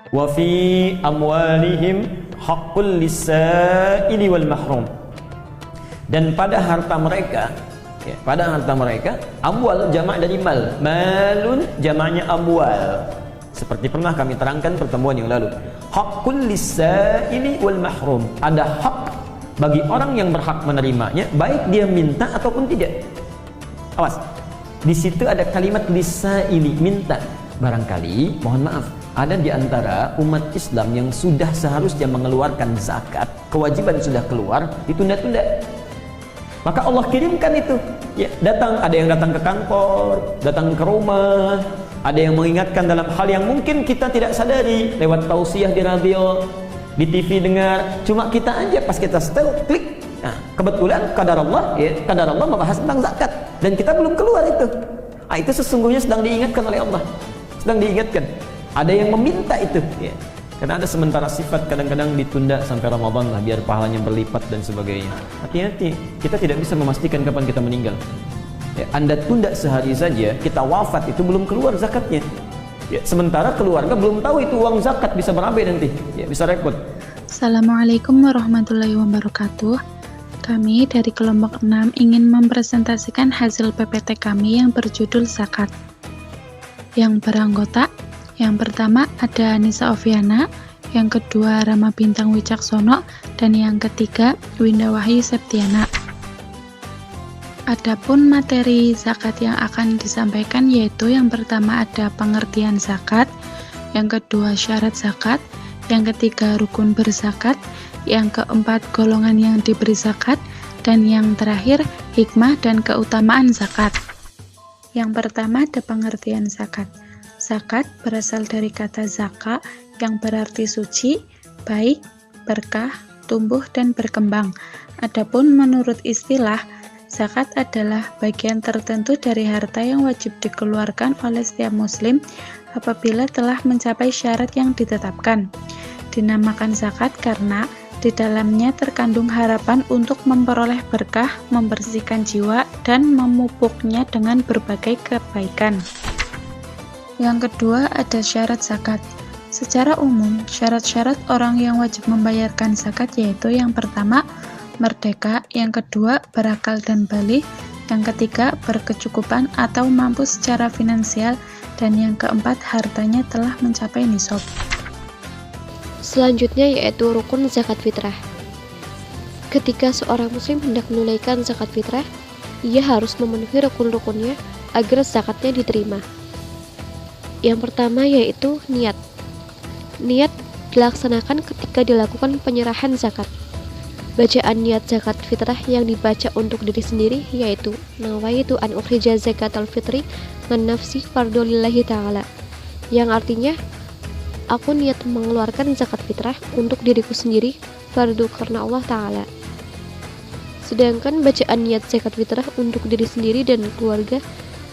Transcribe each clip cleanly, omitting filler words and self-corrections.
Wa fi amwalihim haqqul lis-sa'ili wal mahrum. Dan pada harta mereka, ya, pada harta mereka, amwal jamak dari mal, malun jamaknya amwal. Seperti pernah kami terangkan pertemuan yang lalu. Haqqul lis-sa'ili wal mahrum. Ada hak bagi orang yang berhak menerimanya, baik dia minta ataupun tidak. Awas. Di situ ada kalimat lis-sa'ili, minta. Barangkali, mohon maaf, ada di antara umat Islam yang sudah seharusnya mengeluarkan zakat, kewajiban sudah keluar, ditunda-tunda. Maka Allah kirimkan itu, ya, ada yang datang ke kantor, datang ke rumah, ada yang mengingatkan dalam hal yang mungkin kita tidak sadari, lewat tausiah di radio, di TV dengar, cuma kita aja pas kita setel, klik. Nah, kebetulan kadar Allah membahas tentang zakat dan kita belum keluar itu. Nah, itu sesungguhnya sedang diingatkan oleh Allah. Sedang diingatkan. Ada yang meminta itu, ya. Karena ada sementara sifat kadang-kadang ditunda sampai Ramadan lah biar pahalanya berlipat dan sebagainya. Hati-hati, kita tidak bisa memastikan kapan kita meninggal. Ya, Anda tunda sehari saja, kita wafat itu belum keluar zakatnya. Ya, sementara keluarga belum tahu itu uang zakat bisa berabe nanti, ya, bisa repot. Assalamualaikum warahmatullahi wabarakatuh. Kami dari kelompok 6 ingin mempresentasikan hasil PPT kami yang berjudul zakat. Yang beranggota, yang pertama ada Anissa Oviana, yang kedua Rama Bintang Wicaksono, dan yang ketiga Winda Wahyu Septiana. Adapun materi zakat yang akan disampaikan yaitu yang pertama ada pengertian zakat, yang kedua syarat zakat, yang ketiga rukun berzakat, yang keempat golongan yang diberi zakat, dan yang terakhir hikmah dan keutamaan zakat. Yang pertama ada pengertian zakat. Zakat berasal dari kata zaka yang berarti suci, baik, berkah, tumbuh, dan berkembang. Adapun menurut istilah, zakat adalah bagian tertentu dari harta yang wajib dikeluarkan oleh setiap muslim apabila telah mencapai syarat yang ditetapkan. Dinamakan zakat karena di dalamnya terkandung harapan untuk memperoleh berkah, membersihkan jiwa, dan memupuknya dengan berbagai kebaikan. Yang kedua ada syarat zakat. Secara umum, syarat-syarat orang yang wajib membayarkan zakat yaitu yang pertama, merdeka, yang kedua, berakal dan baligh, yang ketiga, berkecukupan atau mampu secara finansial, dan yang keempat, hartanya telah mencapai nisab. Selanjutnya yaitu rukun zakat fitrah. Ketika seorang muslim hendak menunaikan zakat fitrah, ia harus memenuhi rukun-rukunnya agar zakatnya diterima. Yang pertama yaitu niat. Niat dilaksanakan ketika dilakukan penyerahan zakat. Bacaan niat zakat fitrah yang dibaca untuk diri sendiri yaitu nawaitu an ukhrija zakatal fitri man nafsi fardhu lillahi ta'ala, yang artinya aku niat mengeluarkan zakat fitrah untuk diriku sendiri, fardu karena Allah Ta'ala. Sedangkan bacaan niat zakat fitrah untuk diri sendiri dan keluarga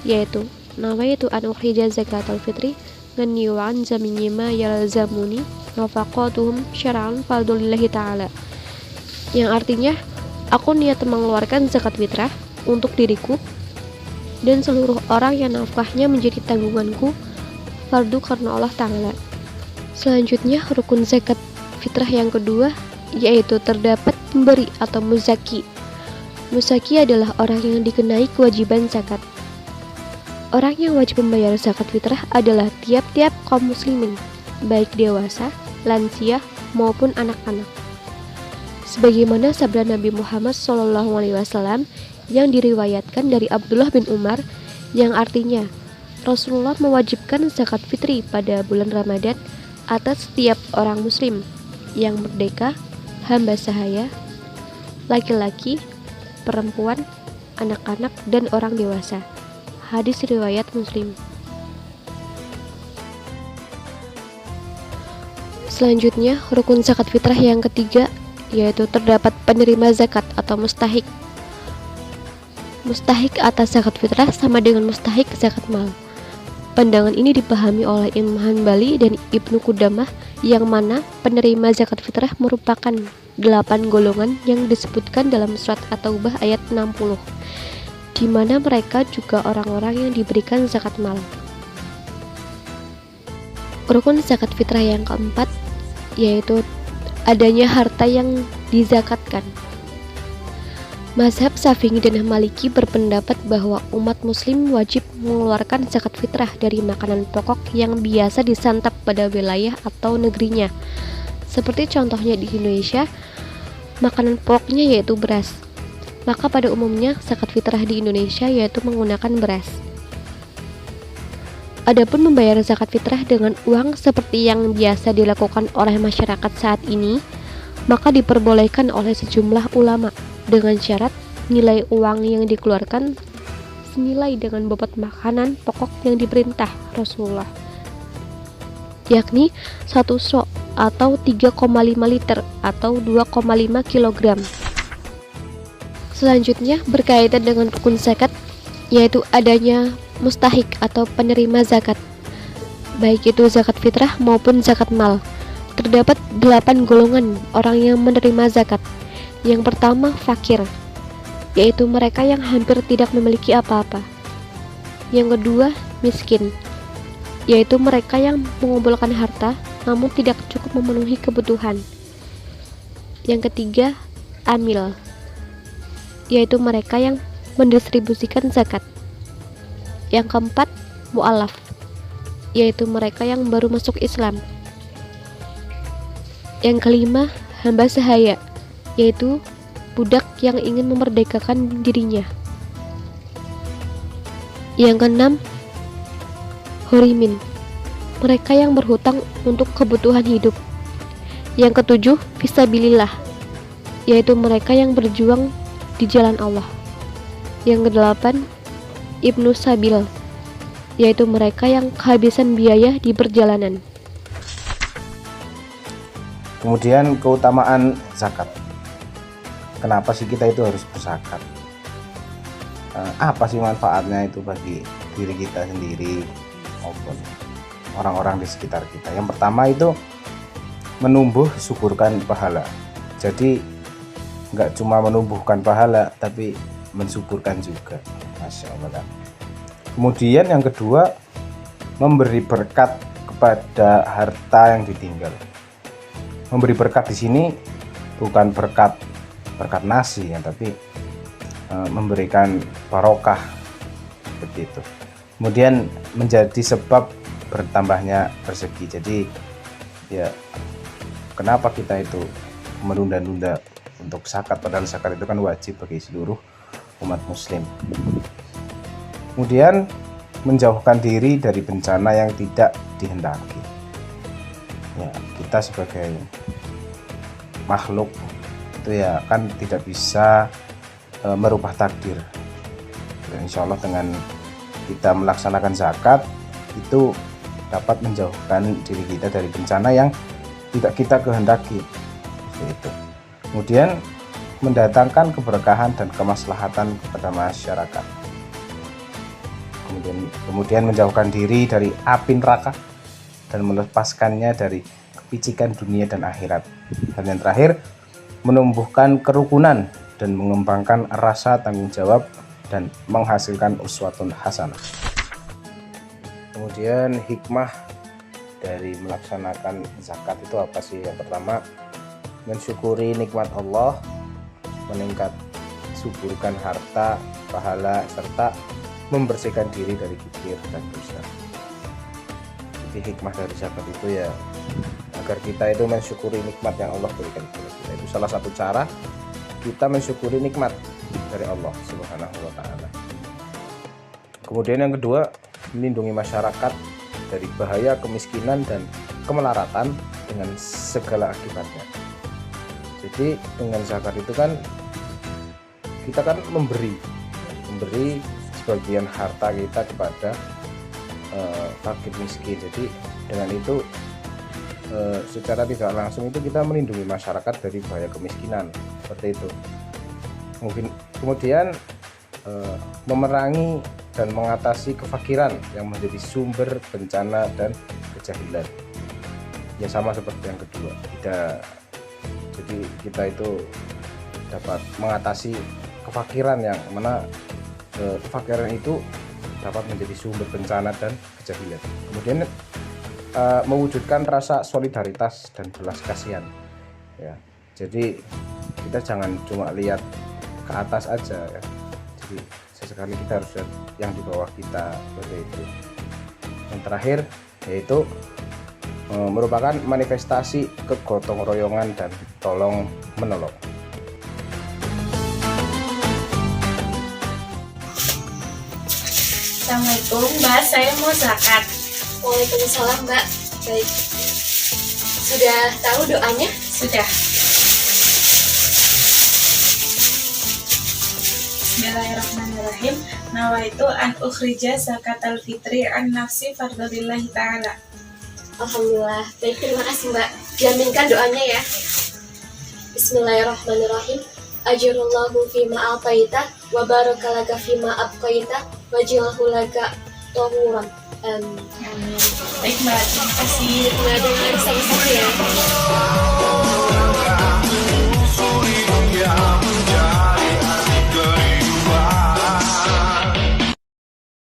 yaitu nawaitu an ukhrija zakatal fitri ganiwan zaminyima yalzamuni nafaqatuhum syara'an fardu lillahi ta'ala, yang artinya aku niat mengeluarkan zakat fitrah untuk diriku dan seluruh orang yang nafkahnya menjadi tanggunganku, fardu karena Allah Ta'ala. Selanjutnya rukun zakat fitrah yang kedua yaitu terdapat pemberi atau muzaki. Muzaki adalah orang yang dikenai kewajiban zakat. Orang yang wajib membayar zakat fitrah adalah tiap-tiap kaum muslimin, baik dewasa, lansia maupun anak-anak. Sebagaimana sabda Nabi Muhammad SAW yang diriwayatkan dari Abdullah bin Umar, yang artinya Rasulullah mewajibkan zakat fitri pada bulan Ramadan atas setiap orang muslim yang merdeka, hamba sahaya, laki-laki, perempuan, anak-anak, dan orang dewasa. Hadis riwayat Muslim. Selanjutnya, rukun zakat fitrah yang ketiga yaitu terdapat penerima zakat atau mustahik. Mustahik atas zakat fitrah sama dengan mustahik zakat mal. Pandangan ini dipahami oleh Imam Hanbali dan Ibnu Qudamah, yang mana penerima zakat fitrah merupakan 8 golongan yang disebutkan dalam surat At-Taubah ayat 60, di mana mereka juga orang-orang yang diberikan zakat mal. Rukun zakat fitrah yang keempat yaitu adanya harta yang dizakatkan. Mazhab Syafi'i dan Maliki berpendapat bahwa umat muslim wajib mengeluarkan zakat fitrah dari makanan pokok yang biasa disantap pada wilayah atau negerinya. Seperti contohnya di Indonesia, makanan pokoknya yaitu beras. Maka pada umumnya zakat fitrah di Indonesia yaitu menggunakan beras. Adapun membayar zakat fitrah dengan uang seperti yang biasa dilakukan oleh masyarakat saat ini, maka diperbolehkan oleh sejumlah ulama dengan syarat nilai uang yang dikeluarkan senilai dengan bobot makanan pokok yang diperintah Rasulullah, yakni 1 sok atau 3,5 liter atau 2,5 kg. Selanjutnya berkaitan dengan rukun zakat, yaitu adanya mustahik atau penerima zakat, baik itu zakat fitrah maupun zakat mal. Terdapat 8 golongan orang yang menerima zakat. Yang pertama fakir, yaitu mereka yang hampir tidak memiliki apa-apa. Yang kedua miskin, yaitu mereka yang mengumpulkan harta namun tidak cukup memenuhi kebutuhan. Yang ketiga amil, yaitu mereka yang mendistribusikan zakat. Yang keempat mu'alaf, yaitu mereka yang baru masuk Islam. Yang kelima hamba sahaya, yaitu budak yang ingin memerdekakan dirinya. Yang keenam horimin, mereka yang berhutang untuk kebutuhan hidup. Yang ketujuh fisabilillah, yaitu mereka yang berjuang di jalan Allah. Yang kedelapan ibnu sabil, yaitu mereka yang kehabisan biaya di perjalanan. Kemudian keutamaan zakat. Kenapa sih kita itu harus berzakat? Apa sih manfaatnya itu bagi diri kita sendiri maupun orang-orang di sekitar kita? Yang pertama itu menumbuh syukurkan pahala. Jadi nggak cuma menumbuhkan pahala, tapi mensyukurkan juga. Masya Allah. Kemudian yang kedua, memberi berkat kepada harta yang ditinggal. Memberi berkat di sini bukan berkat nasi ya, tapi memberikan barokah seperti itu. Kemudian menjadi sebab bertambahnya rezeki. Jadi ya, kenapa kita itu menunda-nunda untuk zakat, padahal zakat itu kan wajib bagi seluruh umat muslim. Kemudian menjauhkan diri dari bencana yang tidak dihendaki. Ya, kita sebagai makhluk itu ya kan tidak bisa merubah takdir. Dan insya Allah dengan kita melaksanakan zakat itu dapat menjauhkan diri kita dari bencana yang tidak kita kehendaki. Itu. Kemudian mendatangkan keberkahan dan kemaslahatan kepada masyarakat. Kemudian menjauhkan diri dari api neraka dan melepaskannya dari kepicikan dunia dan akhirat. Dan yang terakhir, menumbuhkan kerukunan dan mengembangkan rasa tanggung jawab dan menghasilkan uswatun hasanah. Kemudian hikmah dari melaksanakan zakat itu apa sih? Yang pertama, mensyukuri nikmat Allah, meningkat suburkan harta, pahala, serta membersihkan diri dari kikir dan dosa. Jadi hikmah dari zakat itu ya agar kita itu mensyukuri nikmat yang Allah berikan kepada kita. Itu salah satu cara kita mensyukuri nikmat dari Allah Subhanahu wa Ta'ala. Kemudian yang kedua, melindungi masyarakat dari bahaya kemiskinan dan kemelaratan dengan segala akibatnya. Jadi dengan zakat itu kan kita kan memberi sebagian harta kita kepada fakir miskin. Jadi dengan itu secara tidak langsung itu kita melindungi masyarakat dari bahaya kemiskinan seperti itu. Kemudian memerangi dan mengatasi kefakiran yang menjadi sumber bencana dan kejahilan. Ya sama seperti yang kedua. Jadi kita itu dapat mengatasi kefakiran yang mana kefakiran itu dapat menjadi sumber bencana dan kejahilan. Kemudian mewujudkan rasa solidaritas dan belas kasihan ya. Jadi kita jangan cuma lihat ke atas aja ya, jadi sesekali kita harus lihat yang di bawah kita seperti itu. Yang terakhir yaitu merupakan manifestasi kegotong royongan dan tolong menolong. Assalamualaikum Mbak, saya mau zakat. Waalaikumsalam Mbak. Baik. Sudah tahu doanya? Sudah. Bismillahirrahmanirrahim. Nawaitu an ukhrija zakatal fitri an nafsi fardalillahi ta'ala. Alhamdulillah. Baik, terima kasih Mbak. Diaminkan doanya ya. Bismillahirrahmanirrahim. Ajrullahu fima ataita wa barakalaka fima abqaita wa jilhu laka tahuran. Baik Mbak, terima kasih. Nggak ada yang sama-sama ya.